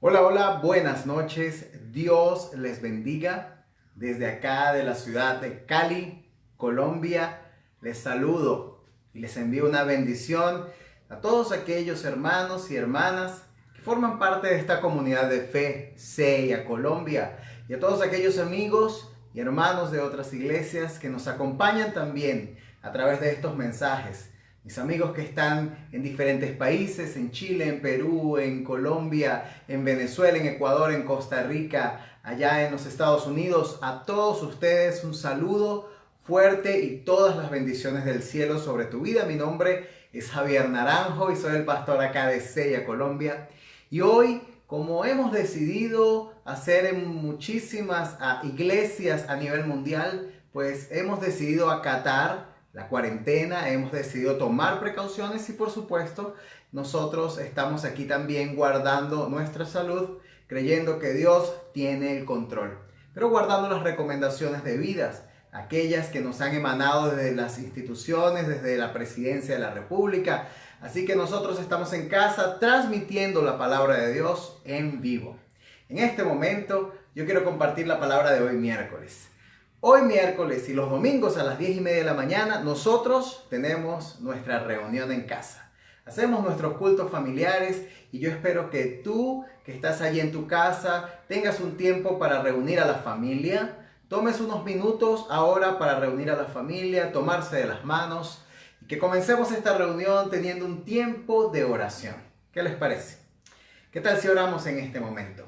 Hola, hola, buenas noches. Dios les bendiga. Desde acá de la ciudad de Cali, Colombia, les saludo y les envío una bendición a todos aquellos hermanos y hermanas que forman parte de esta comunidad de fe, CEIA Colombia, y a todos aquellos amigos y hermanos de otras iglesias que nos acompañan también a través de estos mensajes. Mis amigos que están en diferentes países, en Chile, en Perú, en Colombia, en Venezuela, en Ecuador, en Costa Rica, allá en los Estados Unidos, a todos ustedes un saludo fuerte y todas las bendiciones del cielo sobre tu vida. Mi nombre es Javier Naranjo y soy el pastor acá de CEIA Colombia. Y hoy, como hemos decidido hacer en muchísimas iglesias a nivel mundial, pues hemos decidido acatar la cuarentena, hemos decidido tomar precauciones y por supuesto nosotros estamos aquí también guardando nuestra salud, creyendo que Dios tiene el control, pero guardando las recomendaciones debidas, aquellas que nos han emanado desde las instituciones, desde la Presidencia de la República. Así que nosotros estamos en casa transmitiendo la palabra de Dios en vivo. En este momento yo quiero compartir la palabra de hoy miércoles. Hoy miércoles y los domingos a las 10:30 de la mañana nosotros tenemos nuestra reunión en casa. Hacemos nuestros cultos familiares y yo espero que tú que estás allí en tu casa tengas un tiempo para reunir a la familia. Tomes unos minutos ahora para reunir a la familia, tomarse de las manos y que comencemos esta reunión teniendo un tiempo de oración. ¿Qué les parece? ¿Qué tal si oramos en este momento?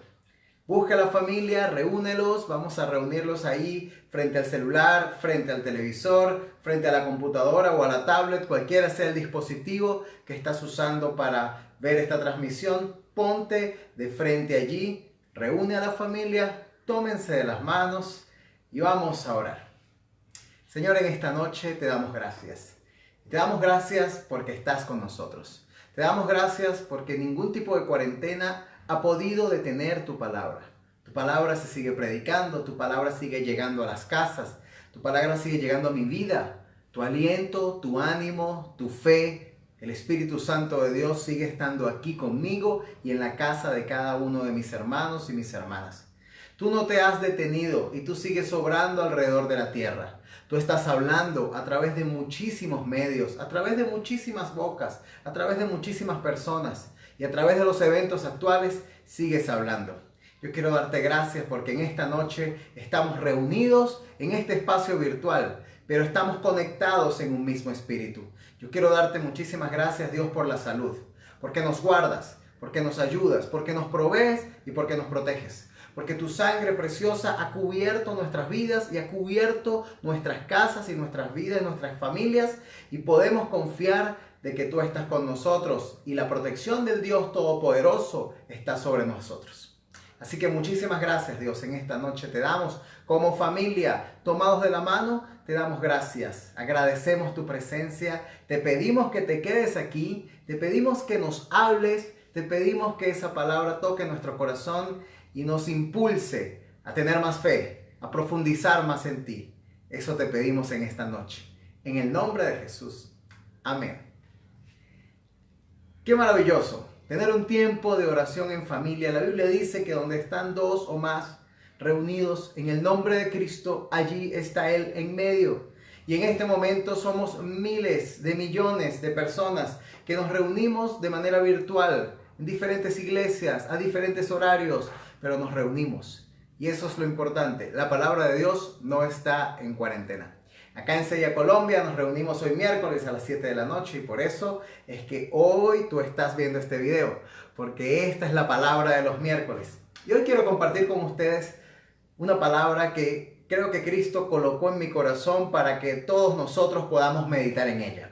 Busca a la familia, reúnelos, vamos a reunirlos ahí frente al celular, frente al televisor, frente a la computadora o a la tablet, cualquiera sea el dispositivo que estás usando para ver esta transmisión. Ponte de frente allí, reúne a la familia, tómense de las manos y vamos a orar. Señor, en esta noche te damos gracias. Te damos gracias porque estás con nosotros. Te damos gracias porque ningún tipo de cuarentena ha podido detener tu palabra. Tu palabra se sigue predicando, tu palabra sigue llegando a las casas, tu palabra sigue llegando a mi vida. Tu aliento, tu ánimo, tu fe, el Espíritu Santo de Dios sigue estando aquí conmigo y en la casa de cada uno de mis hermanos y mis hermanas. Tú no te has detenido y tú sigues obrando alrededor de la tierra. Tú estás hablando a través de muchísimos medios, a través de muchísimas bocas, a través de muchísimas personas. Y a través de los eventos actuales sigues hablando. Yo quiero darte gracias porque en esta noche estamos reunidos en este espacio virtual, pero estamos conectados en un mismo espíritu. Yo quiero darte muchísimas gracias, Dios, por la salud, porque nos guardas, porque nos ayudas, porque nos provees y porque nos proteges. Porque tu sangre preciosa ha cubierto nuestras vidas y ha cubierto nuestras casas y nuestras vidas, nuestras familias, y podemos confiar de que tú estás con nosotros y la protección del Dios Todopoderoso está sobre nosotros. Así que muchísimas gracias, Dios, en esta noche te damos como familia, tomados de la mano, te damos gracias. Agradecemos tu presencia, te pedimos que te quedes aquí, te pedimos que nos hables, te pedimos que esa palabra toque nuestro corazón y nos impulse a tener más fe, a profundizar más en ti. Eso te pedimos en esta noche. En el nombre de Jesús. Amén. Qué maravilloso tener un tiempo de oración en familia. La Biblia dice que donde están dos o más reunidos en el nombre de Cristo, allí está Él en medio. Y en este momento somos miles de millones de personas que nos reunimos de manera virtual en diferentes iglesias, a diferentes horarios, pero nos reunimos. Y eso es lo importante. La palabra de Dios no está en cuarentena. Acá en CEIA Colombia nos reunimos hoy miércoles a las 7 de la noche y por eso es que hoy tú estás viendo este video, porque esta es la palabra de los miércoles. Y hoy quiero compartir con ustedes una palabra que creo que Cristo colocó en mi corazón para que todos nosotros podamos meditar en ella.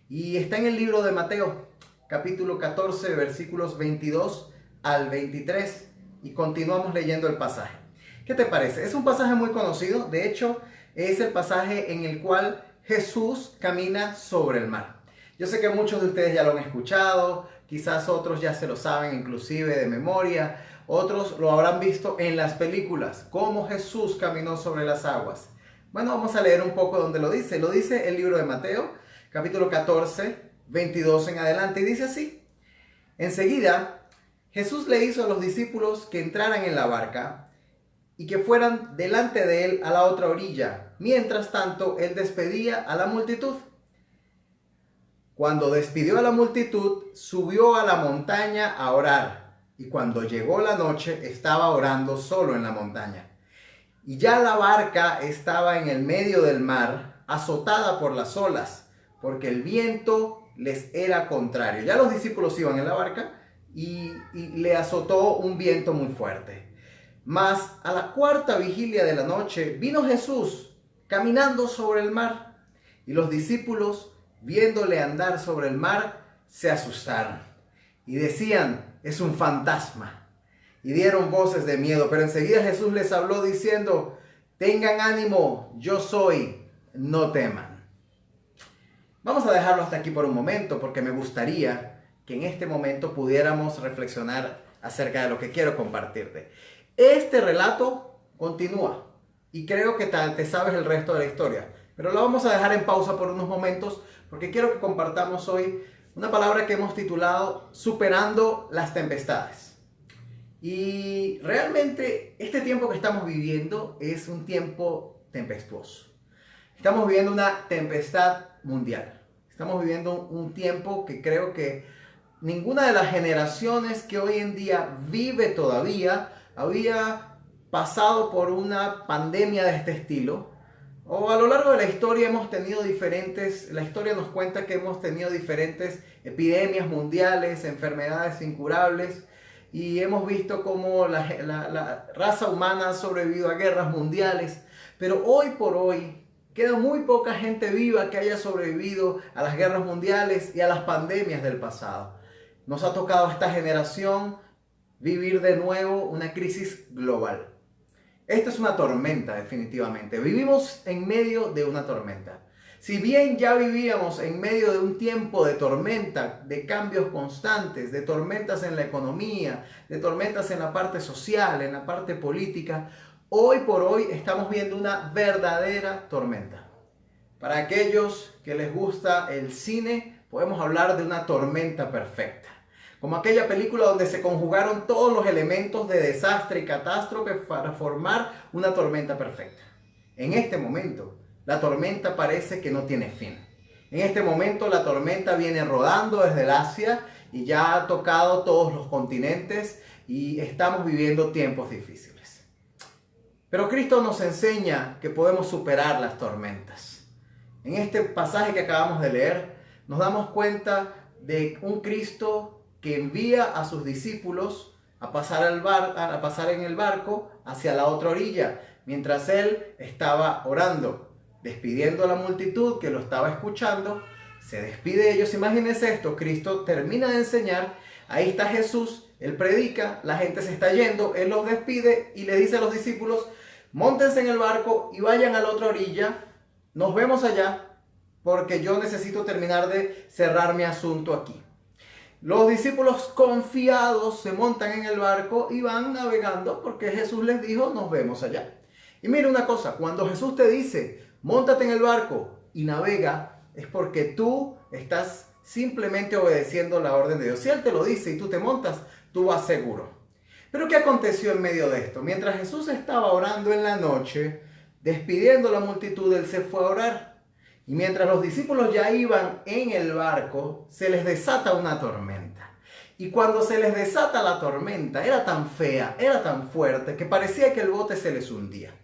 Y está en el libro de Mateo, capítulo 14, versículos 22 al 23, y continuamos leyendo el pasaje. ¿Qué te parece? Es un pasaje muy conocido, de hecho, es el pasaje en el cual Jesús camina sobre el mar. Yo sé que muchos de ustedes ya lo han escuchado, quizás otros ya se lo saben inclusive de memoria, otros lo habrán visto en las películas, cómo Jesús caminó sobre las aguas. Bueno, vamos a leer un poco donde lo dice el libro de Mateo, capítulo 14, 22 en adelante, y dice así: enseguida Jesús le hizo a los discípulos que entraran en la barca y que fueran delante de él a la otra orilla. Mientras tanto, él despedía a la multitud. Cuando despidió a la multitud, subió a la montaña a orar. Y cuando llegó la noche, estaba orando solo en la montaña. Y ya la barca estaba en el medio del mar, azotada por las olas, porque el viento les era contrario. Ya los discípulos iban en la barca y le azotó un viento muy fuerte. Mas a la cuarta vigilia de la noche vino Jesús caminando sobre el mar, y los discípulos, viéndole andar sobre el mar, se asustaron y decían: es un fantasma, y dieron voces de miedo. Pero enseguida Jesús les habló diciendo: tengan ánimo, yo soy, no teman. Vamos a dejarlo hasta aquí por un momento, porque me gustaría que en este momento pudiéramos reflexionar acerca de lo que quiero compartirte. Este relato continúa y creo que te sabes el resto de la historia, pero lo vamos a dejar en pausa por unos momentos, porque quiero que compartamos hoy una palabra que hemos titulado Superando las tempestades. Y realmente este tiempo que estamos viviendo es un tiempo tempestuoso. Estamos viviendo una tempestad mundial. Estamos viviendo un tiempo que creo que ninguna de las generaciones que hoy en día vive todavía había pasado por una pandemia de este estilo. O a lo largo de la historia la historia nos cuenta que hemos tenido diferentes epidemias mundiales, enfermedades incurables, y hemos visto cómo la raza humana ha sobrevivido a guerras mundiales, pero hoy por hoy queda muy poca gente viva que haya sobrevivido a las guerras mundiales y a las pandemias del pasado. Nos ha tocado a esta generación vivir de nuevo una crisis global. Esta es una tormenta, definitivamente. Vivimos en medio de una tormenta. Si bien ya vivíamos en medio de un tiempo de tormenta, de cambios constantes, de tormentas en la economía, de tormentas en la parte social, en la parte política, hoy por hoy estamos viendo una verdadera tormenta. Para aquellos que les gusta el cine, podemos hablar de una tormenta perfecta. Como aquella película donde se conjugaron todos los elementos de desastre y catástrofe para formar una tormenta perfecta. En este momento, la tormenta parece que no tiene fin. En este momento, la tormenta viene rodando desde el Asia y ya ha tocado todos los continentes y estamos viviendo tiempos difíciles. Pero Cristo nos enseña que podemos superar las tormentas. En este pasaje que acabamos de leer, nos damos cuenta de un Cristo que envía a sus discípulos a pasar en el barco hacia la otra orilla, mientras él estaba orando, despidiendo a la multitud que lo estaba escuchando. Se despide de ellos. Imagínense esto: Cristo termina de enseñar, ahí está Jesús, él predica, la gente se está yendo, él los despide y le dice a los discípulos: móntense en el barco y vayan a la otra orilla, nos vemos allá, porque yo necesito terminar de cerrar mi asunto aquí. Los discípulos confiados se montan en el barco y van navegando porque Jesús les dijo: nos vemos allá. Y mira una cosa, cuando Jesús te dice: móntate en el barco y navega, es porque tú estás simplemente obedeciendo la orden de Dios. Si Él te lo dice y tú te montas, tú vas seguro. Pero ¿qué aconteció en medio de esto? Mientras Jesús estaba orando en la noche, despidiendo a la multitud, Él se fue a orar. Y mientras los discípulos ya iban en el barco, se les desata una tormenta. Y cuando se les desata la tormenta, era tan fea, era tan fuerte, que parecía que el bote se les hundía.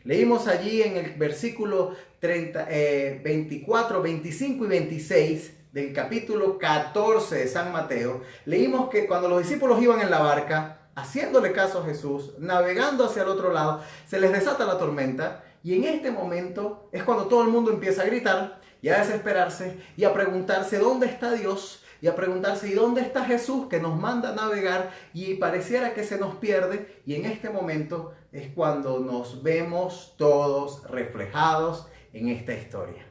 Leímos allí en el versículo 24, 25 y 26 del capítulo 14 de San Mateo. Leímos que cuando los discípulos iban en la barca, haciéndole caso a Jesús, navegando hacia el otro lado, se les desata la tormenta. Y en este momento es cuando todo el mundo empieza a gritar y a desesperarse y a preguntarse dónde está Dios, y a preguntarse ¿y dónde está Jesús que nos manda a navegar? Y pareciera que se nos pierde, y en este momento es cuando nos vemos todos reflejados en esta historia.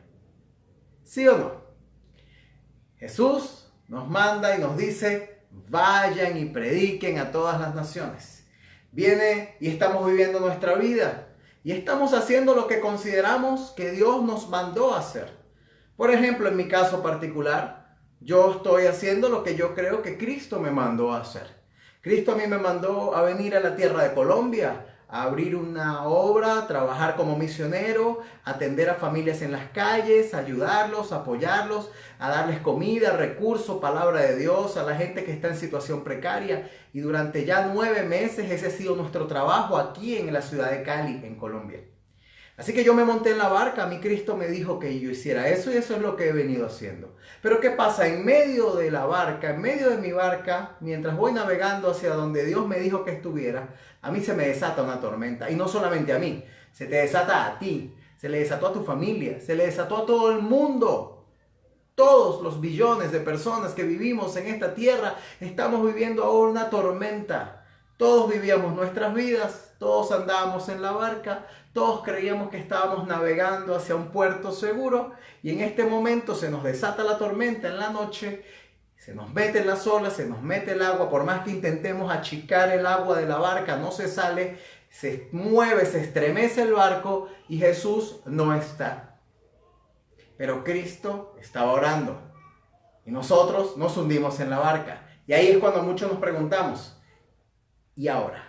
¿Sí o no? Jesús nos manda y nos dice: vayan y prediquen a todas las naciones. Viene y estamos viviendo nuestra vida. Y estamos haciendo lo que consideramos que Dios nos mandó a hacer. Por ejemplo, en mi caso particular, yo estoy haciendo lo que yo creo que Cristo me mandó a hacer. Cristo a mí me mandó a venir a la tierra de Colombia, a abrir una obra, trabajar como misionero, atender a familias en las calles, ayudarlos, apoyarlos, a darles comida, recursos, palabra de Dios, a la gente que está en situación precaria. Y durante ya 9 meses ese ha sido nuestro trabajo aquí en la ciudad de Cali, en Colombia. Así que yo me monté en la barca, a mí Cristo me dijo que yo hiciera eso y eso es lo que he venido haciendo. Pero ¿qué pasa? En medio de la barca, en medio de mi barca, mientras voy navegando hacia donde Dios me dijo que estuviera, a mí se me desata una tormenta. Y no solamente a mí, se te desata a ti, se le desató a tu familia, se le desató a todo el mundo. Todos los billones de personas que vivimos en esta tierra estamos viviendo ahora una tormenta. Todos vivíamos nuestras vidas, todos andábamos en la barca, todos creíamos que estábamos navegando hacia un puerto seguro y en este momento se nos desata la tormenta en la noche, se nos mete en las olas, se nos mete el agua, por más que intentemos achicar el agua de la barca, no se sale, se mueve, se estremece el barco y Jesús no está. Pero Cristo estaba orando y nosotros nos hundimos en la barca. Y ahí es cuando muchos nos preguntamos, ¿y ahora?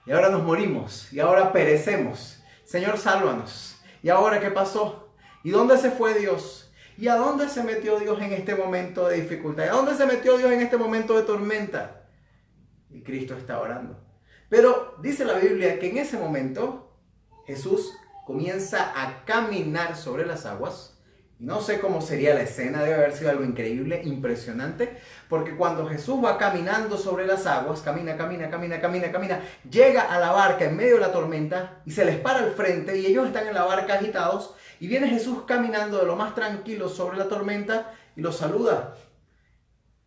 Y ahora nos morimos, y ahora perecemos. Señor, sálvanos. ¿Y ahora qué pasó? ¿Y dónde se fue Dios? ¿Y a dónde se metió Dios en este momento de dificultad? ¿Y a dónde se metió Dios en este momento de tormenta? Y Cristo está orando. Pero dice la Biblia que en ese momento Jesús comienza a caminar sobre las aguas. Y no sé cómo sería la escena, debe haber sido algo increíble, impresionante, porque cuando Jesús va caminando sobre las aguas, camina, llega a la barca en medio de la tormenta y se les para al frente y ellos están en la barca agitados y viene Jesús caminando de lo más tranquilo sobre la tormenta y los saluda.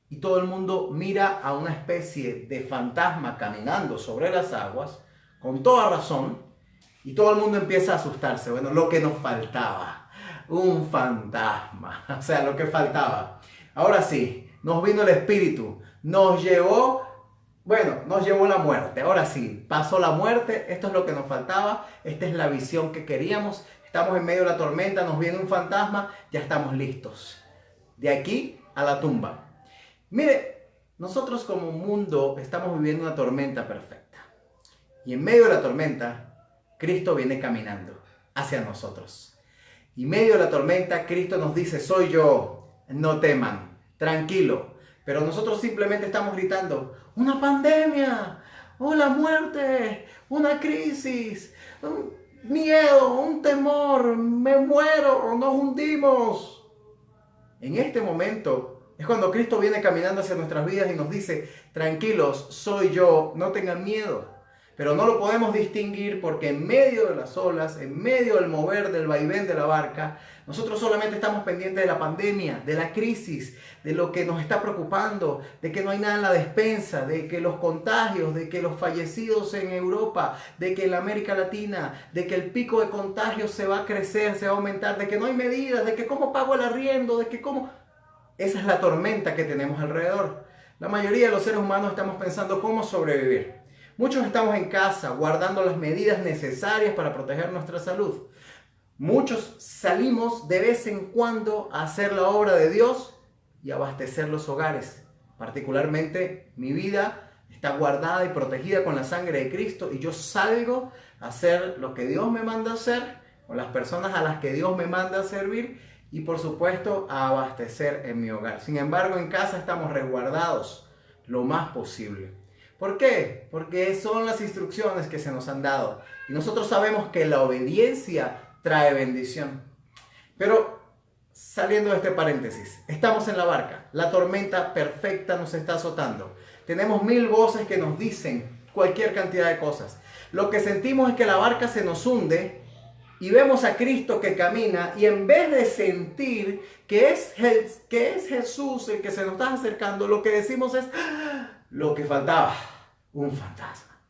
Y todo el mundo mira a una especie de fantasma caminando sobre las aguas, con toda razón, y todo el mundo empieza a asustarse. Bueno, lo que nos faltaba. Un fantasma, o sea, lo que faltaba. Ahora sí, nos vino el Espíritu, nos llevó la muerte. Ahora sí, pasó la muerte, esto es lo que nos faltaba, esta es la visión que queríamos. Estamos en medio de la tormenta, nos viene un fantasma, ya estamos listos. De aquí a la tumba. Mire, nosotros como mundo estamos viviendo una tormenta perfecta. Y en medio de la tormenta, Cristo viene caminando hacia nosotros. Y en medio de la tormenta, Cristo nos dice, soy yo, no teman, tranquilo. Pero nosotros simplemente estamos gritando, una pandemia, la muerte, una crisis, un miedo, un temor, me muero, nos hundimos. En este momento es cuando Cristo viene caminando hacia nuestras vidas y nos dice, tranquilos, soy yo, no tengan miedo. Pero no lo podemos distinguir porque en medio de las olas, en medio del mover del vaivén de la barca, nosotros solamente estamos pendientes de la pandemia, de la crisis, de lo que nos está preocupando, de que no hay nada en la despensa, de que los contagios, de que los fallecidos en Europa, de que en la América Latina, de que el pico de contagios se va a crecer, se va a aumentar, de que no hay medidas, de que cómo pago el arriendo, de que cómo... Esa es la tormenta que tenemos alrededor. La mayoría de los seres humanos estamos pensando cómo sobrevivir. Muchos estamos en casa guardando las medidas necesarias para proteger nuestra salud. Muchos salimos de vez en cuando a hacer la obra de Dios y abastecer los hogares. Particularmente mi vida está guardada y protegida con la sangre de Cristo y yo salgo a hacer lo que Dios me manda hacer con las personas a las que Dios me manda a servir y por supuesto a abastecer en mi hogar. Sin embargo, en casa estamos resguardados lo más posible. ¿Por qué? Porque son las instrucciones que se nos han dado. Y nosotros sabemos que la obediencia trae bendición. Pero saliendo de este paréntesis, estamos en la barca. La tormenta perfecta nos está azotando. Tenemos 1000 voces que nos dicen cualquier cantidad de cosas. Lo que sentimos es que la barca se nos hunde y vemos a Cristo que camina y en vez de sentir que es Jesús el que se nos está acercando, lo que decimos es... Lo que faltaba, un fantasma.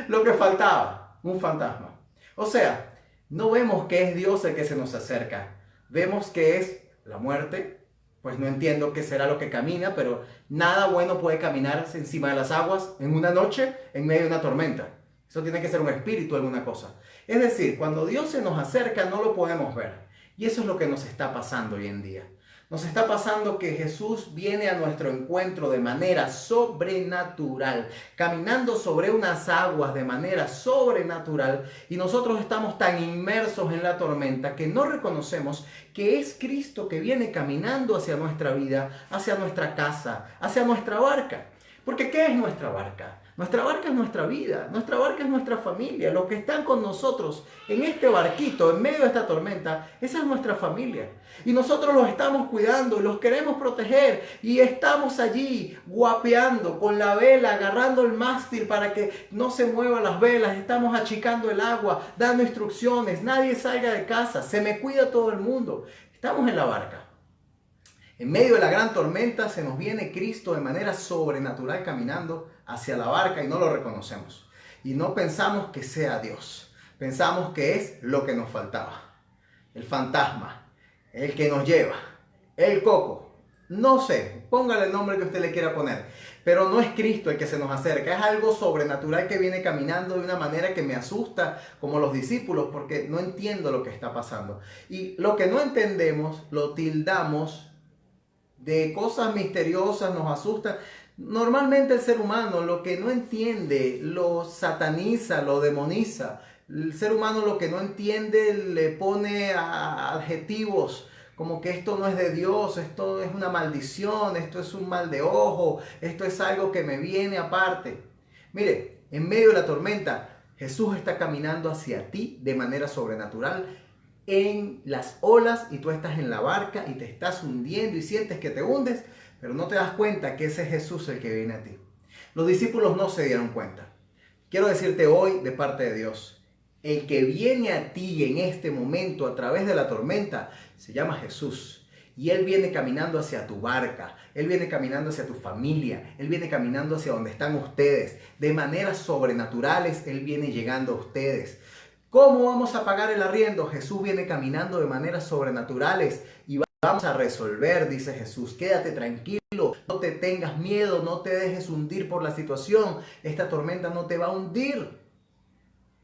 Lo que faltaba, un fantasma. O sea, no vemos que es Dios el que se nos acerca. Vemos que es la muerte. Pues no entiendo qué será lo que camina, pero nada bueno puede caminar encima de las aguas en una noche en medio de una tormenta. Eso tiene que ser un espíritu, alguna cosa. Es decir, cuando Dios se nos acerca no lo podemos ver. Y eso es lo que nos está pasando hoy en día. Nos está pasando que Jesús viene a nuestro encuentro de manera sobrenatural, caminando sobre unas aguas de manera sobrenatural, y nosotros estamos tan inmersos en la tormenta que no reconocemos que es Cristo que viene caminando hacia nuestra vida, hacia nuestra casa, hacia nuestra barca. Porque ¿qué es nuestra barca? Nuestra barca es nuestra vida, nuestra barca es nuestra familia. Los que están con nosotros en este barquito, en medio de esta tormenta, esa es nuestra familia. Y nosotros los estamos cuidando y los queremos proteger. Y estamos allí guapeando con la vela, agarrando el mástil para que no se muevan las velas. Estamos achicando el agua, dando instrucciones. Nadie salga de casa, se me cuida todo el mundo. Estamos en la barca. En medio de la gran tormenta se nos viene Cristo de manera sobrenatural caminando hacia la barca y no lo reconocemos. Y no pensamos que sea Dios. Pensamos que es lo que nos faltaba. El fantasma, el que nos lleva, el coco. No sé, póngale el nombre que usted le quiera poner. Pero no es Cristo el que se nos acerca. Es algo sobrenatural que viene caminando de una manera que me asusta como los discípulos porque no entiendo lo que está pasando. Y lo que no entendemos lo tildamos de cosas misteriosas, nos asustan. Normalmente el ser humano lo que no entiende lo sataniza, lo demoniza. El ser humano lo que no entiende le pone adjetivos como que esto no es de Dios, esto es una maldición, esto es un mal de ojo, esto es algo que me viene aparte. Mire, en medio de la tormenta, Jesús está caminando hacia ti de manera sobrenatural en las olas y tú estás en la barca y te estás hundiendo y sientes que te hundes, pero no te das cuenta que ese es Jesús el que viene a ti. Los discípulos no se dieron cuenta. Quiero decirte hoy de parte de Dios, el que viene a ti en este momento a través de la tormenta se llama Jesús. Y Él viene caminando hacia tu barca, Él viene caminando hacia tu familia, Él viene caminando hacia donde están ustedes. De maneras sobrenaturales Él viene llegando a ustedes. ¿Cómo vamos a pagar el arriendo? Jesús viene caminando de maneras sobrenaturales y vamos a resolver, dice Jesús. Quédate tranquilo, no te tengas miedo, no te dejes hundir por la situación. Esta tormenta no te va a hundir.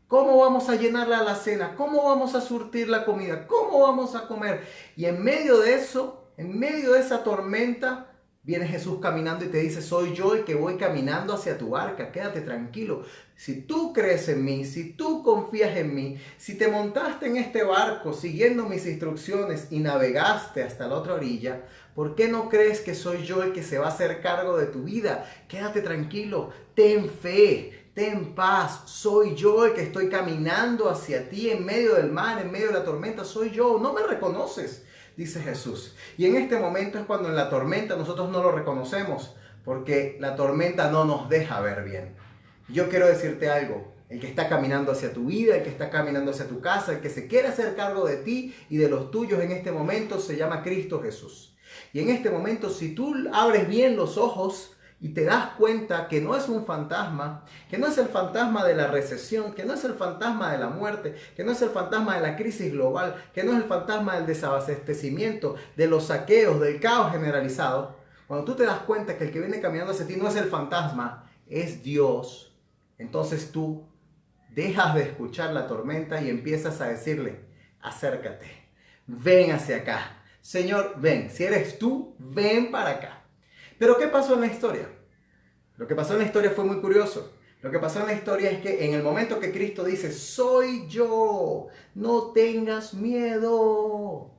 ¿Cómo vamos a llenar la alacena? ¿Cómo vamos a surtir la comida? ¿Cómo vamos a comer? Y en medio de eso, en medio de esa tormenta, viene Jesús caminando y te dice, soy yo el que voy caminando hacia tu barca, quédate tranquilo. Si tú crees en mí, si tú confías en mí, si te montaste en este barco siguiendo mis instrucciones y navegaste hasta la otra orilla, ¿por qué no crees que soy yo el que se va a hacer cargo de tu vida? Quédate tranquilo, ten fe, ten paz, soy yo el que estoy caminando hacia ti en medio del mar, en medio de la tormenta, soy yo, no me reconoces, dice Jesús. Y en este momento es cuando en la tormenta nosotros no lo reconocemos, porque la tormenta no nos deja ver bien. Yo quiero decirte algo, el que está caminando hacia tu vida, el que está caminando hacia tu casa, el que se quiere hacer cargo de ti y de los tuyos en este momento se llama Cristo Jesús. Y en este momento, si tú abres bien los ojos y te das cuenta que no es un fantasma, que no es el fantasma de la recesión, que no es el fantasma de la muerte, que no es el fantasma de la crisis global, que no es el fantasma del desabastecimiento, de los saqueos, del caos generalizado, cuando tú te das cuenta que el que viene caminando hacia ti no es el fantasma, es Dios, entonces tú dejas de escuchar la tormenta y empiezas a decirle, acércate, ven hacia acá. Señor, ven, si eres tú, ven para acá. Pero ¿qué pasó en la historia? Lo que pasó en la historia fue muy curioso. Lo que pasó en la historia es que en el momento que Cristo dice, soy yo, no tengas miedo.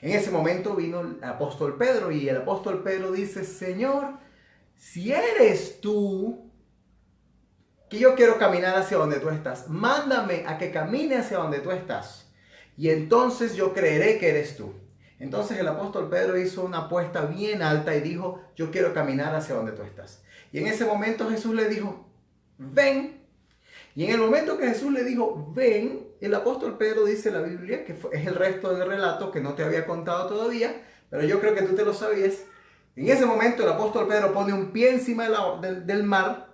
En ese momento vino el apóstol Pedro y el apóstol Pedro dice, Señor, si eres tú, que yo quiero caminar hacia donde tú estás, mándame a que camine hacia donde tú estás. Y entonces yo creeré que eres tú. Entonces el apóstol Pedro hizo una apuesta bien alta y dijo, yo quiero caminar hacia donde tú estás. Y en ese momento Jesús le dijo, ven. Y en el momento que Jesús le dijo, ven, el apóstol Pedro dice en la Biblia, que es el resto del relato que no te había contado todavía, pero yo creo que tú te lo sabías. En ese momento el apóstol Pedro pone un pie encima del mar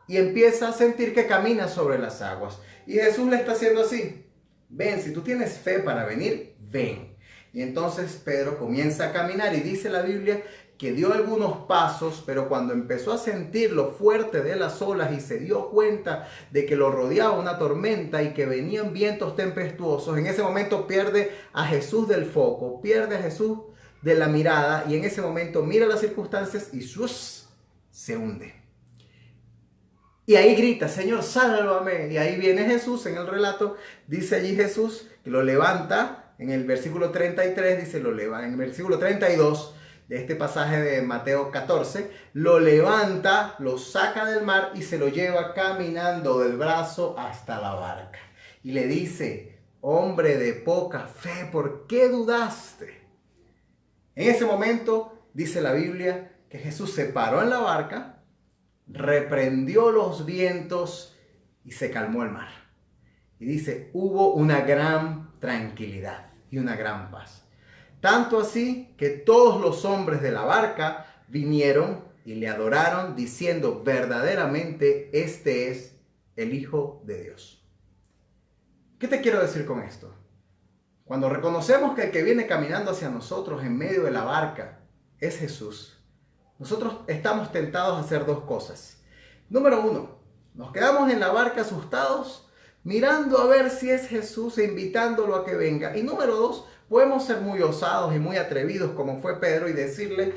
y empieza a sentir que camina sobre las aguas. Y Jesús le está haciendo así, ven, si tú tienes fe para venir, ven. Y entonces Pedro comienza a caminar y dice la Biblia que dio algunos pasos, pero cuando empezó a sentir lo fuerte de las olas y se dio cuenta de que lo rodeaba una tormenta y que venían vientos tempestuosos, en ese momento pierde a Jesús del foco, pierde a Jesús de la mirada y en ese momento mira las circunstancias y se hunde. Y ahí grita, Señor, sálvame. Y ahí viene Jesús en el relato, dice allí Jesús, que lo levanta, en el versículo 33, dice, lo levanta, en el versículo 32 de este pasaje de Mateo 14, lo levanta, lo saca del mar y se lo lleva caminando del brazo hasta la barca. Y le dice, hombre de poca fe, ¿por qué dudaste? En ese momento, dice la Biblia, que Jesús se paró en la barca, reprendió los vientos y se calmó el mar. Y dice, hubo una gran tranquilidad y una gran paz. Tanto así que todos los hombres de la barca vinieron y le adoraron diciendo, verdaderamente este es el Hijo de Dios. ¿Qué te quiero decir con esto? Cuando reconocemos que el que viene caminando hacia nosotros en medio de la barca es Jesús, nosotros estamos tentados a hacer dos cosas. Número uno, nos quedamos en la barca asustados, mirando a ver si es Jesús e invitándolo a que venga. Y número dos, podemos ser muy osados y muy atrevidos como fue Pedro y decirle,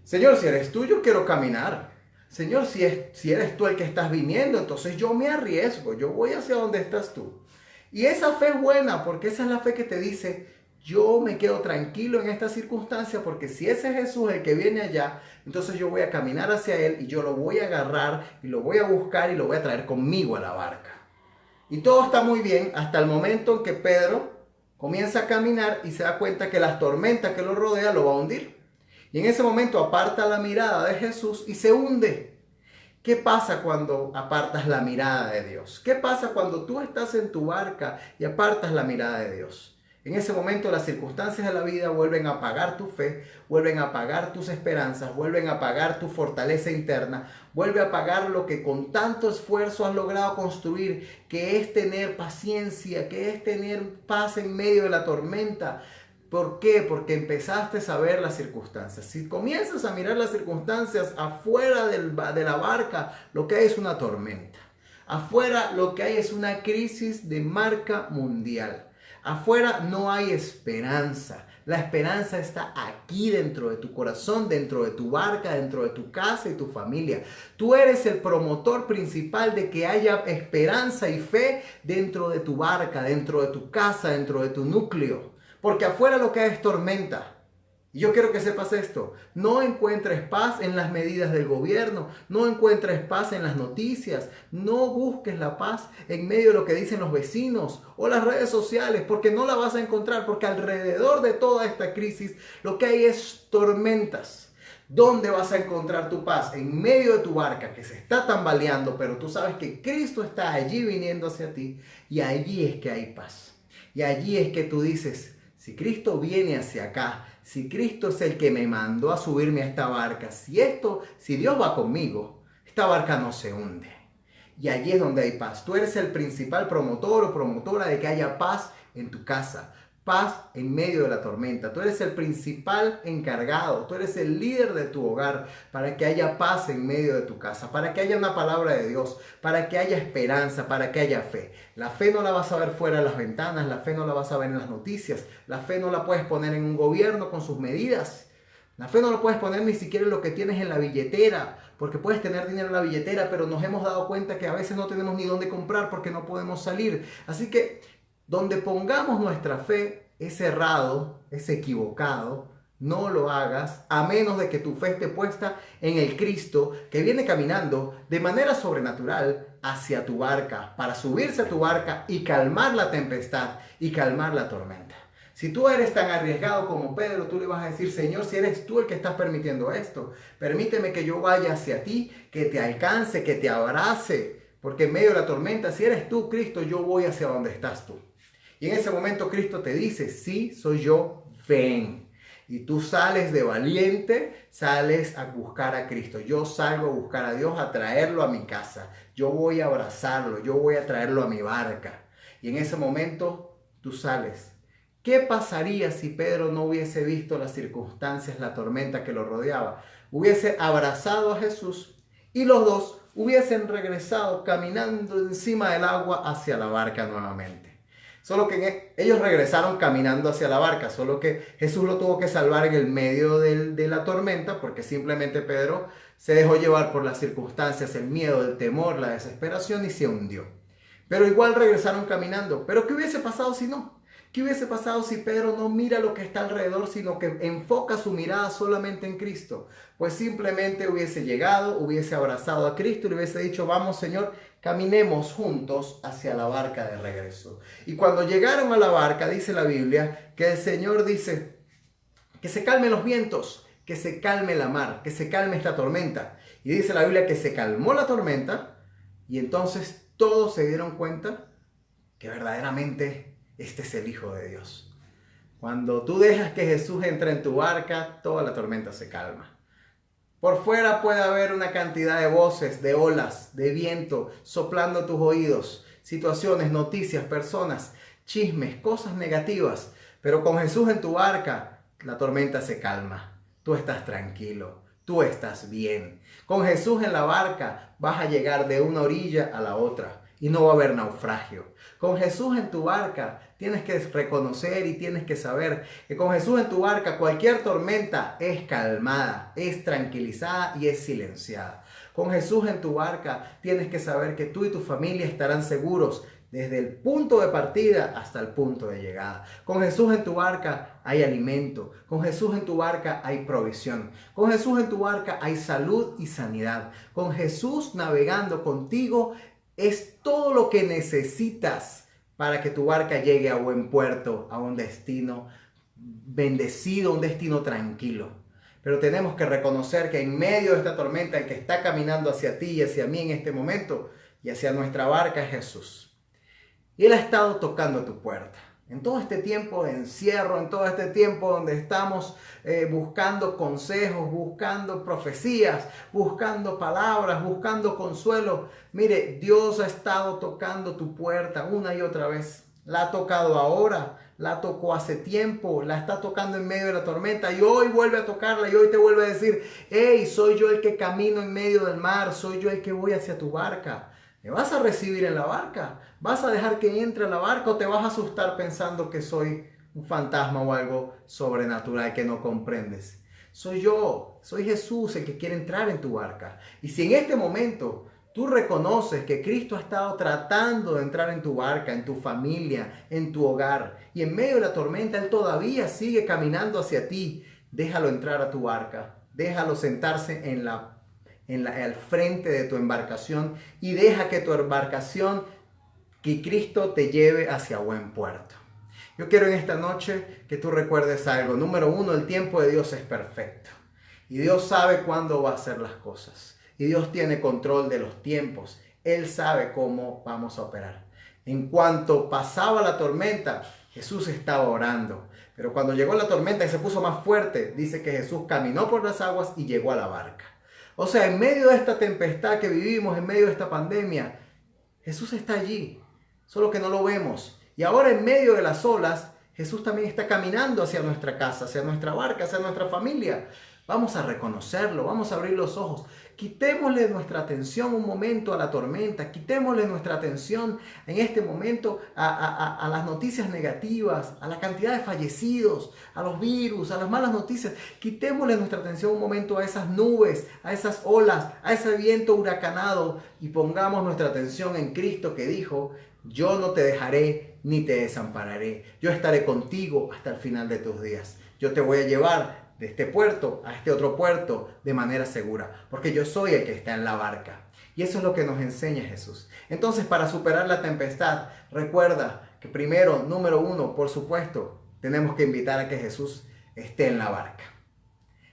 Señor, si eres tú, yo quiero caminar. Señor, si eres tú el que estás viniendo, entonces yo me arriesgo, yo voy hacia donde estás tú. Y esa fe es buena porque esa es la fe que te dice, yo me quedo tranquilo en esta circunstancia porque si ese es Jesús el que viene allá, entonces yo voy a caminar hacia él y yo lo voy a agarrar y lo voy a buscar y lo voy a traer conmigo a la barca. Y todo está muy bien hasta el momento en que Pedro comienza a caminar y se da cuenta que la tormenta que lo rodea lo va a hundir. Y en ese momento aparta la mirada de Jesús y se hunde. ¿Qué pasa cuando apartas la mirada de Dios? ¿Qué pasa cuando tú estás en tu barca y apartas la mirada de Dios? En ese momento las circunstancias de la vida vuelven a apagar tu fe, vuelven a apagar tus esperanzas, vuelven a apagar tu fortaleza interna, vuelve a apagar lo que con tanto esfuerzo has logrado construir, que es tener paciencia, que es tener paz en medio de la tormenta. ¿Por qué? Porque empezaste a ver las circunstancias. Si comienzas a mirar las circunstancias afuera de la barca, lo que hay es una tormenta. Afuera lo que hay es una crisis de marca mundial. Afuera no hay esperanza. La esperanza está aquí dentro de tu corazón, dentro de tu barca, dentro de tu casa y tu familia. Tú eres el promotor principal de que haya esperanza y fe dentro de tu barca, dentro de tu casa, dentro de tu núcleo. Porque afuera lo que hay es tormenta. Y yo quiero que sepas esto. No encuentres paz en las medidas del gobierno. No encuentres paz en las noticias. No busques la paz en medio de lo que dicen los vecinos o las redes sociales. Porque no la vas a encontrar. Porque alrededor de toda esta crisis lo que hay es tormentas. ¿Dónde vas a encontrar tu paz? En medio de tu barca que se está tambaleando. Pero tú sabes que Cristo está allí viniendo hacia ti. Y allí es que hay paz. Y allí es que tú dices, si Cristo viene hacia acá, si Cristo es el que me mandó a subirme a esta barca, si Dios va conmigo, esta barca no se hunde. Y allí es donde hay paz. Tú eres el principal promotor o promotora de que haya paz en tu casa, paz en medio de la tormenta. Tú eres el principal encargado, tú eres el líder de tu hogar para que haya paz en medio de tu casa, para que haya una palabra de Dios, para que haya esperanza, para que haya fe. La fe no la vas a ver fuera de las ventanas, la fe no la vas a ver en las noticias, la fe no la puedes poner en un gobierno con sus medidas. La fe no la puedes poner ni siquiera en lo que tienes en la billetera, porque puedes tener dinero en la billetera, pero nos hemos dado cuenta que a veces no tenemos ni dónde comprar porque no podemos salir. Así que donde pongamos nuestra fe es errado, es equivocado. No lo hagas a menos de que tu fe esté puesta en el Cristo que viene caminando de manera sobrenatural hacia tu barca, para subirse a tu barca y calmar la tempestad y calmar la tormenta. Si tú eres tan arriesgado como Pedro, tú le vas a decir, Señor, si eres tú el que estás permitiendo esto, permíteme que yo vaya hacia ti, que te alcance, que te abrace, porque en medio de la tormenta, si eres tú, Cristo, yo voy hacia donde estás tú. Y en ese momento Cristo te dice, sí, soy yo, ven. Y tú sales de valiente, sales a buscar a Cristo. Yo salgo a buscar a Dios, a traerlo a mi casa. Yo voy a abrazarlo, yo voy a traerlo a mi barca. Y en ese momento tú sales. ¿Qué pasaría si Pedro no hubiese visto las circunstancias, la tormenta que lo rodeaba? Hubiese abrazado a Jesús y los dos hubiesen regresado caminando encima del agua hacia la barca nuevamente. Solo que ellos regresaron caminando hacia la barca, solo que Jesús lo tuvo que salvar en el medio de la tormenta, porque simplemente Pedro se dejó llevar por las circunstancias, el miedo, el temor, la desesperación y se hundió. Pero igual regresaron caminando. ¿Pero qué hubiese pasado si no? ¿Qué hubiese pasado si Pedro no mira lo que está alrededor, sino que enfoca su mirada solamente en Cristo? Pues simplemente hubiese llegado, hubiese abrazado a Cristo y le hubiese dicho, vamos Señor, caminemos juntos hacia la barca de regreso. Y cuando llegaron a la barca, dice la Biblia, que el Señor dice, que se calmen los vientos, que se calme la mar, que se calme esta tormenta. Y dice la Biblia que se calmó la tormenta y entonces todos se dieron cuenta que verdaderamente este es el Hijo de Dios. Cuando tú dejas que Jesús entre en tu barca, toda la tormenta se calma. Por fuera puede haber una cantidad de voces, de olas, de viento, soplando tus oídos, situaciones, noticias, personas, chismes, cosas negativas. Pero con Jesús en tu barca, la tormenta se calma. Tú estás tranquilo, tú estás bien. Con Jesús en la barca vas a llegar de una orilla a la otra y no va a haber naufragio. Con Jesús en tu barca tienes que reconocer y tienes que saber que con Jesús en tu barca cualquier tormenta es calmada, es tranquilizada y es silenciada. Con Jesús en tu barca tienes que saber que tú y tu familia estarán seguros desde el punto de partida hasta el punto de llegada. Con Jesús en tu barca hay alimento. Con Jesús en tu barca hay provisión. Con Jesús en tu barca hay salud y sanidad. Con Jesús navegando contigo es todo lo que necesitas para que tu barca llegue a buen puerto, a un destino bendecido, un destino tranquilo. Pero tenemos que reconocer que en medio de esta tormenta, el que está caminando hacia ti y hacia mí en este momento y hacia nuestra barca es Jesús. Y Él ha estado tocando tu puerta. En todo este tiempo de encierro, en todo este tiempo donde estamos buscando consejos, buscando profecías, buscando palabras, buscando consuelo. Mire, Dios ha estado tocando tu puerta una y otra vez. La ha tocado ahora, la tocó hace tiempo, la está tocando en medio de la tormenta y hoy vuelve a tocarla y hoy te vuelve a decir, hey, soy yo el que camino en medio del mar, soy yo el que voy hacia tu barca. ¿Me vas a recibir en la barca? ¿Vas a dejar que entre a la barca o te vas a asustar pensando que soy un fantasma o algo sobrenatural que no comprendes? Soy yo, soy Jesús el que quiere entrar en tu barca. Y si en este momento tú reconoces que Cristo ha estado tratando de entrar en tu barca, en tu familia, en tu hogar, y en medio de la tormenta Él todavía sigue caminando hacia ti, déjalo entrar a tu barca, déjalo sentarse al frente de tu embarcación y deja que tu embarcación, que Cristo te lleve hacia buen puerto. Yo quiero en esta noche que tú recuerdes algo. Número uno, el tiempo de Dios es perfecto. Y Dios sabe cuándo va a hacer las cosas. Y Dios tiene control de los tiempos. Él sabe cómo vamos a operar. En cuanto pasaba la tormenta, Jesús estaba orando. Pero cuando llegó la tormenta y se puso más fuerte, dice que Jesús caminó por las aguas y llegó a la barca. O sea, en medio de esta tempestad que vivimos, en medio de esta pandemia, Jesús está allí, solo que no lo vemos. Y ahora en medio de las olas, Jesús también está caminando hacia nuestra casa, hacia nuestra barca, hacia nuestra familia. Vamos a reconocerlo, vamos a abrir los ojos. Quitémosle nuestra atención un momento a la tormenta, quitémosle nuestra atención en este momento a las noticias negativas, a la cantidad de fallecidos, a los virus, a las malas noticias. Quitémosle nuestra atención un momento a esas nubes, a esas olas, a ese viento huracanado y pongamos nuestra atención en Cristo que dijo, yo no te dejaré ni te desampararé. Yo estaré contigo hasta el final de tus días. Yo te voy a llevar de este puerto a este otro puerto de manera segura, porque yo soy el que está en la barca. Y eso es lo que nos enseña Jesús. Entonces, para superar la tempestad, recuerda que primero, número uno, por supuesto, tenemos que invitar a que Jesús esté en la barca.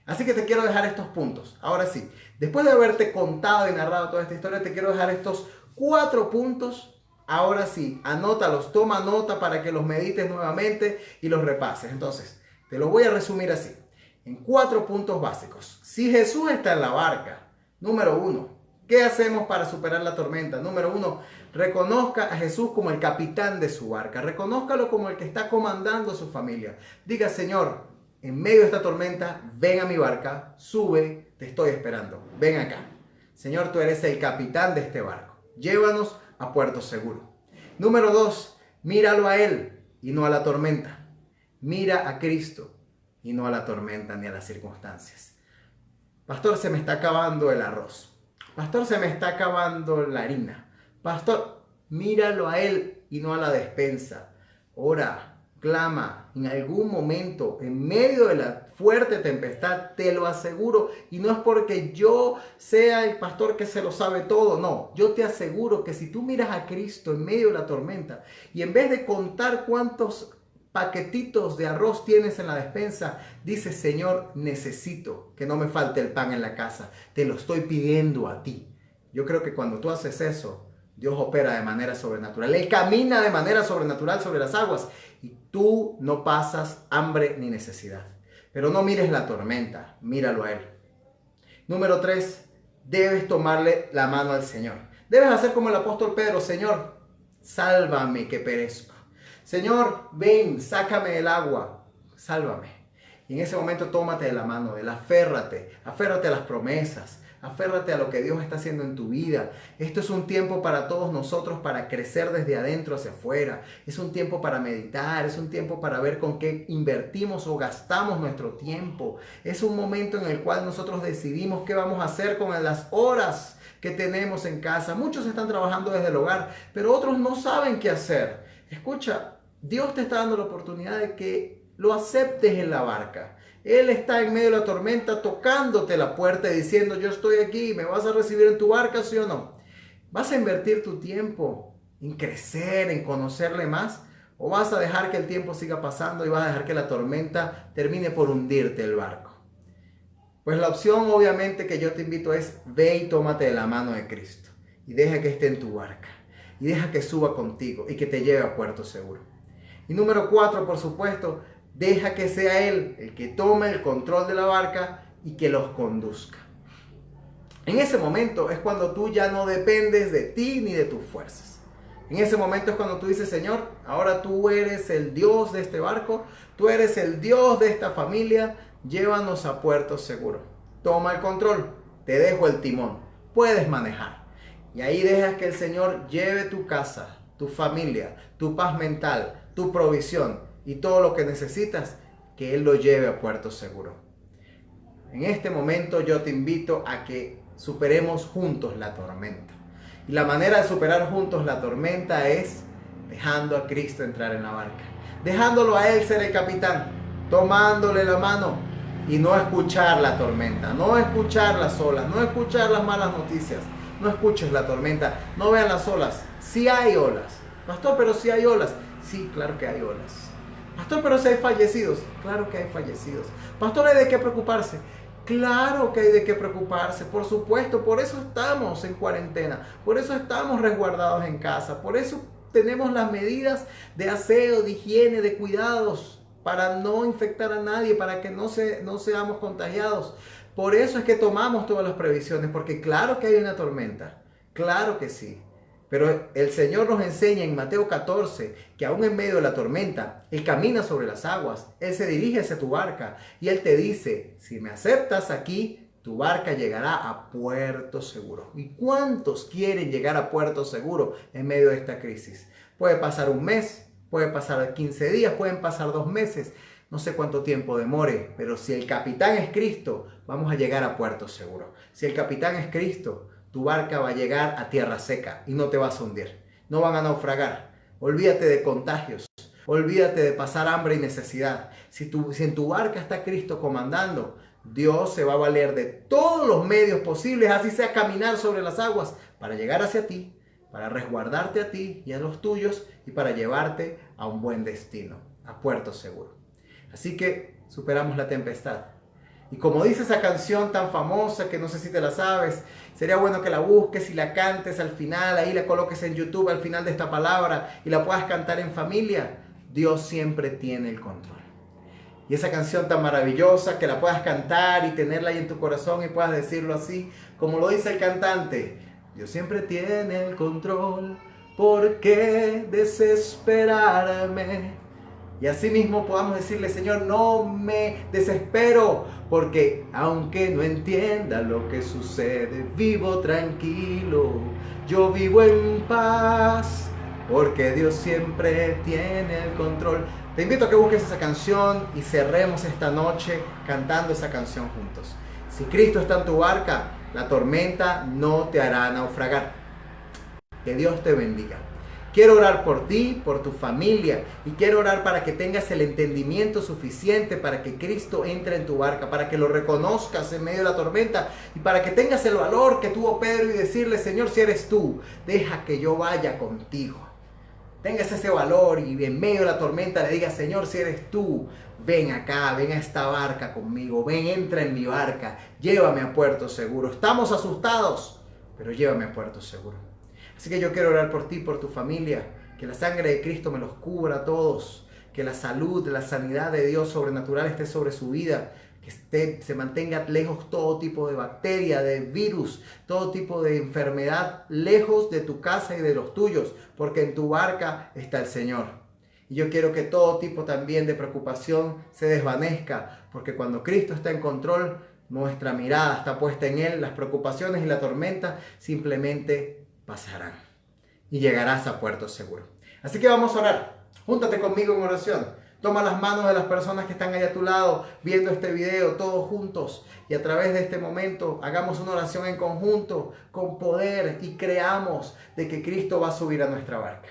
Así que te quiero dejar estos puntos. Ahora sí, después de haberte contado y narrado toda esta historia, te quiero dejar estos 4 puntos. Ahora sí, anótalos, toma nota para que los medites nuevamente y los repases. Entonces, te lo voy a resumir así, en 4 puntos básicos. Si Jesús está en la barca, número 1, ¿qué hacemos para superar la tormenta? Número 1, reconozca a Jesús como el capitán de su barca. Reconózcalo como el que está comandando a su familia. Diga, Señor, en medio de esta tormenta, ven a mi barca, sube, te estoy esperando. Ven acá. Señor, tú eres el capitán de este barco. Llévanos a puerto seguro. Número 2, Míralo a Él y no a la tormenta. Mira a Cristo y no a la tormenta ni a las circunstancias. Pastor, se me está acabando el arroz. Pastor, se me está acabando la harina. Pastor, míralo a Él y no a la despensa. Ora, clama, en algún momento, en medio de la fuerte tempestad, te lo aseguro. Y no es porque yo sea el pastor que se lo sabe todo, no. Yo te aseguro que si tú miras a Cristo en medio de la tormenta y en vez de contar cuántos paquetitos de arroz tienes en la despensa, dices: Señor, necesito que no me falte el pan en la casa, te lo estoy pidiendo a ti. Yo creo que cuando tú haces eso, Dios opera de manera sobrenatural. Él camina de manera sobrenatural sobre las aguas y tú no pasas hambre ni necesidad. Pero no mires la tormenta, míralo a Él. Número 3, debes tomarle la mano al Señor. Debes hacer como el apóstol Pedro: Señor, sálvame que perezco. Señor, ven, sácame del agua, sálvame. Y en ese momento tómate de la mano de Él, aférrate a las promesas, aférrate a lo que Dios está haciendo en tu vida. Esto es un tiempo para todos nosotros para crecer desde adentro hacia afuera. Es un tiempo para meditar, es un tiempo para ver con qué invertimos o gastamos nuestro tiempo. Es un momento en el cual nosotros decidimos qué vamos a hacer con las horas que tenemos en casa. Muchos están trabajando desde el hogar, pero otros no saben qué hacer. Escucha, Dios te está dando la oportunidad de que lo aceptes en la barca. Él está en medio de la tormenta tocándote la puerta y diciendo: yo estoy aquí, ¿me vas a recibir en tu barca, sí o no? ¿Vas a invertir tu tiempo en crecer, en conocerle más? ¿O vas a dejar que el tiempo siga pasando y vas a dejar que la tormenta termine por hundirte el barco? Pues la opción obviamente que yo te invito es: ve y tómate de la mano de Cristo y deja que esté en tu barca y deja que suba contigo y que te lleve a puerto seguro. Y número 4, por supuesto, deja que sea Él el que tome el control de la barca y que los conduzca. En ese momento es cuando tú ya no dependes de ti ni de tus fuerzas. En ese momento es cuando tú dices: Señor, ahora tú eres el Dios de este barco, tú eres el Dios de esta familia, llévanos a puerto seguro. Toma el control, te dejo el timón, puedes manejar. Y ahí dejas que el Señor lleve tu casa, tu familia, tu paz mental, tu provisión y todo lo que necesitas, que Él lo lleve a puerto seguro. En este momento yo te invito a que superemos juntos la tormenta. Y la manera de superar juntos la tormenta es dejando a Cristo entrar en la barca, dejándolo a Él ser el capitán, tomándole la mano y no escuchar la tormenta, no escuchar las olas, no escuchar las malas noticias. No escuches la tormenta, no vean las olas. Sí hay olas. Pastor, pero sí hay olas. Sí, claro que hay olas. Pastor, pero si hay fallecidos. Claro que hay fallecidos. Pastor, ¿hay de qué preocuparse? Claro que hay de qué preocuparse, por supuesto. Por eso estamos en cuarentena. Por eso estamos resguardados en casa. Por eso tenemos las medidas de aseo, de higiene, de cuidados, para no infectar a nadie, para que no seamos contagiados. Por eso es que tomamos todas las previsiones, porque claro que hay una tormenta, claro que sí. Pero el Señor nos enseña en Mateo 14 que aún en medio de la tormenta, Él camina sobre las aguas, Él se dirige hacia tu barca y Él te dice: si me aceptas aquí, tu barca llegará a puerto seguro. ¿Y cuántos quieren llegar a puerto seguro en medio de esta crisis? Puede pasar un mes, puede pasar 15 días, pueden pasar 2 meses. No sé cuánto tiempo demore, pero si el capitán es Cristo, vamos a llegar a puerto seguro. Si el capitán es Cristo, tu barca va a llegar a tierra seca y no te vas a hundir. No van a naufragar. Olvídate de contagios. Olvídate de pasar hambre y necesidad. Si en tu barca está Cristo comandando, Dios se va a valer de todos los medios posibles, así sea caminar sobre las aguas, para llegar hacia ti, para resguardarte a ti y a los tuyos y para llevarte a un buen destino, a puerto seguro. Así que superamos la tempestad. Y como dice esa canción tan famosa, que no sé si te la sabes, sería bueno que la busques y la cantes al final, ahí la coloques en YouTube al final de esta palabra y la puedas cantar en familia. Dios siempre tiene el control. Y esa canción tan maravillosa, que la puedas cantar y tenerla ahí en tu corazón y puedas decirlo así, como lo dice el cantante: Dios siempre tiene el control, ¿por qué desesperarme? Y así mismo podamos decirle: Señor, no me desespero, porque aunque no entienda lo que sucede, vivo tranquilo, yo vivo en paz, porque Dios siempre tiene el control. Te invito a que busques esa canción y cerremos esta noche cantando esa canción juntos. Si Cristo está en tu barca, la tormenta no te hará naufragar. Que Dios te bendiga. Quiero orar por ti, por tu familia, y quiero orar para que tengas el entendimiento suficiente para que Cristo entre en tu barca, para que lo reconozcas en medio de la tormenta y para que tengas el valor que tuvo Pedro y decirle: Señor, si eres tú, deja que yo vaya contigo. Tengas ese valor y en medio de la tormenta le digas: Señor, si eres tú, ven acá, ven a esta barca conmigo, ven, entra en mi barca, llévame a puerto seguro. Estamos asustados, pero llévame a puerto seguro. Así que yo quiero orar por ti, por tu familia, que la sangre de Cristo me los cubra a todos, que la salud, la sanidad de Dios sobrenatural esté sobre su vida, que se mantenga lejos todo tipo de bacteria, de virus, todo tipo de enfermedad, lejos de tu casa y de los tuyos, porque en tu barca está el Señor. Y yo quiero que todo tipo también de preocupación se desvanezca, porque cuando Cristo está en control, nuestra mirada está puesta en Él, las preocupaciones y la tormenta simplemente pasarán y llegarás a puerto seguro. Así que vamos a orar. Júntate conmigo en oración. Toma las manos de las personas que están ahí a tu lado viendo este video, todos juntos, y a través de este momento hagamos una oración en conjunto con poder y creamos de que Cristo va a subir a nuestra barca.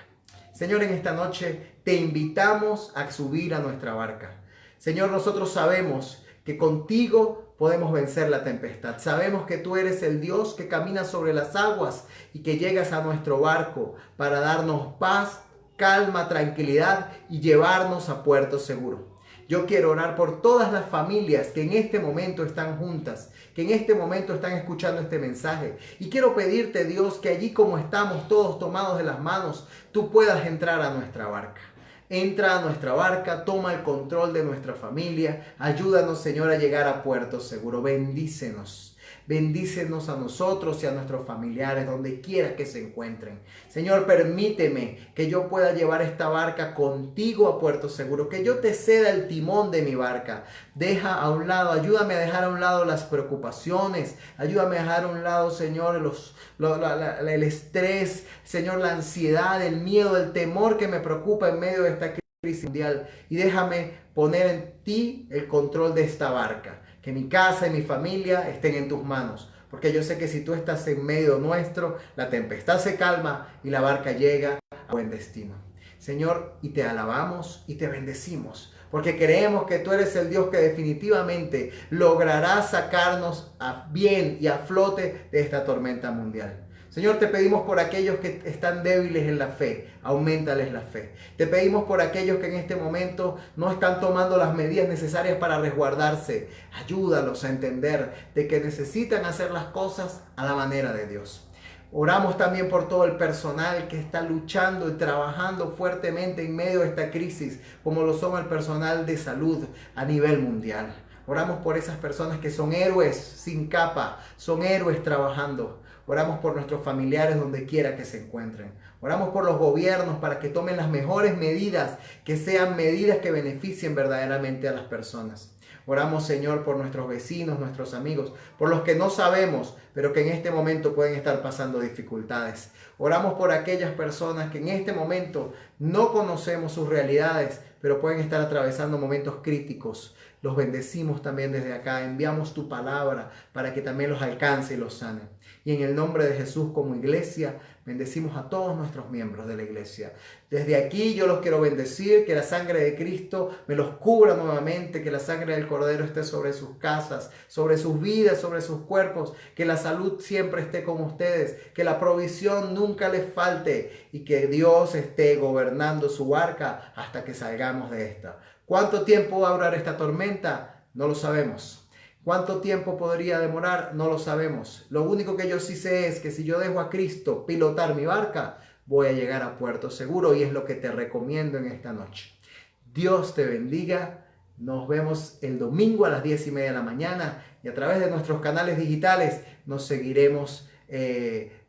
Señor, en esta noche te invitamos a subir a nuestra barca. Señor, nosotros sabemos que contigo podemos vencer la tempestad. Sabemos que tú eres el Dios que camina sobre las aguas y que llegas a nuestro barco para darnos paz, calma, tranquilidad y llevarnos a puerto seguro. Yo quiero orar por todas las familias que en este momento están juntas, que en este momento están escuchando este mensaje. Y quiero pedirte, Dios, que allí como estamos todos tomados de las manos, tú puedas entrar a nuestra barca. Entra a nuestra barca, toma el control de nuestra familia. Ayúdanos, Señor, a llegar a puerto seguro. Bendícenos. Bendícenos a nosotros y a nuestros familiares, donde quiera que se encuentren. Señor, permíteme que yo pueda llevar esta barca contigo a puerto seguro, que yo te ceda el timón de mi barca. Deja a un lado, ayúdame a dejar a un lado las preocupaciones, ayúdame a dejar a un lado, Señor, el estrés, Señor, la ansiedad, el miedo, el temor que me preocupa en medio de esta crisis mundial. Y déjame poner en ti el control de esta barca. Que mi casa y mi familia estén en tus manos. Porque yo sé que si tú estás en medio nuestro, la tempestad se calma y la barca llega a buen destino. Señor, y te alabamos y te bendecimos. Porque creemos que tú eres el Dios que definitivamente logrará sacarnos bien y a flote de esta tormenta mundial. Señor, te pedimos por aquellos que están débiles en la fe, auméntales la fe. Te pedimos por aquellos que en este momento no están tomando las medidas necesarias para resguardarse. Ayúdalos a entender de que necesitan hacer las cosas a la manera de Dios. Oramos también por todo el personal que está luchando y trabajando fuertemente en medio de esta crisis, como lo son el personal de salud a nivel mundial. Oramos por esas personas que son héroes sin capa, son héroes trabajando. Oramos por nuestros familiares donde quiera que se encuentren. Oramos por los gobiernos para que tomen las mejores medidas, que sean medidas que beneficien verdaderamente a las personas. Oramos, Señor, por nuestros vecinos, nuestros amigos, por los que no sabemos, pero que en este momento pueden estar pasando dificultades. Oramos por aquellas personas que en este momento no conocemos sus realidades, pero pueden estar atravesando momentos críticos. Los bendecimos también desde acá. Enviamos tu palabra para que también los alcance y los sane. Y en el nombre de Jesús, como iglesia, bendecimos a todos nuestros miembros de la iglesia. Desde aquí yo los quiero bendecir, que la sangre de Cristo me los cubra nuevamente, que la sangre del Cordero esté sobre sus casas, sobre sus vidas, sobre sus cuerpos, que la salud siempre esté con ustedes, que la provisión nunca les falte y que Dios esté gobernando su barca hasta que salgamos de esta. ¿Cuánto tiempo va a durar esta tormenta? No lo sabemos. ¿Cuánto tiempo podría demorar? No lo sabemos. Lo único que yo sí sé es que si yo dejo a Cristo pilotar mi barca, voy a llegar a puerto seguro y es lo que te recomiendo en esta noche. Dios te bendiga. Nos vemos el domingo a las 10:30 de la mañana y a través de nuestros canales digitales nos seguiremos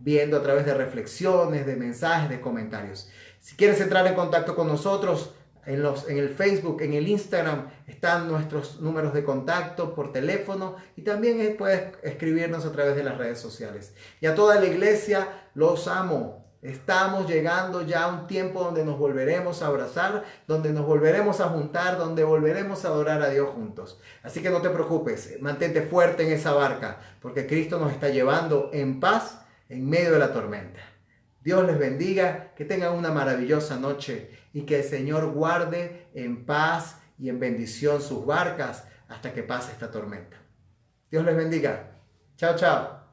viendo a través de reflexiones, de mensajes, de comentarios. Si quieres entrar en contacto con nosotros, en el Facebook, en el Instagram están nuestros números de contacto por teléfono y también puedes escribirnos a través de las redes sociales. Y a toda la iglesia, los amo. Estamos llegando ya a un tiempo donde nos volveremos a abrazar, donde nos volveremos a juntar, donde volveremos a adorar a Dios juntos. Así que no te preocupes, mantente fuerte en esa barca, porque Cristo nos está llevando en paz en medio de la tormenta. Dios les bendiga, que tengan una maravillosa noche y que el Señor guarde en paz y en bendición sus barcas hasta que pase esta tormenta. Dios les bendiga. Chao, chao.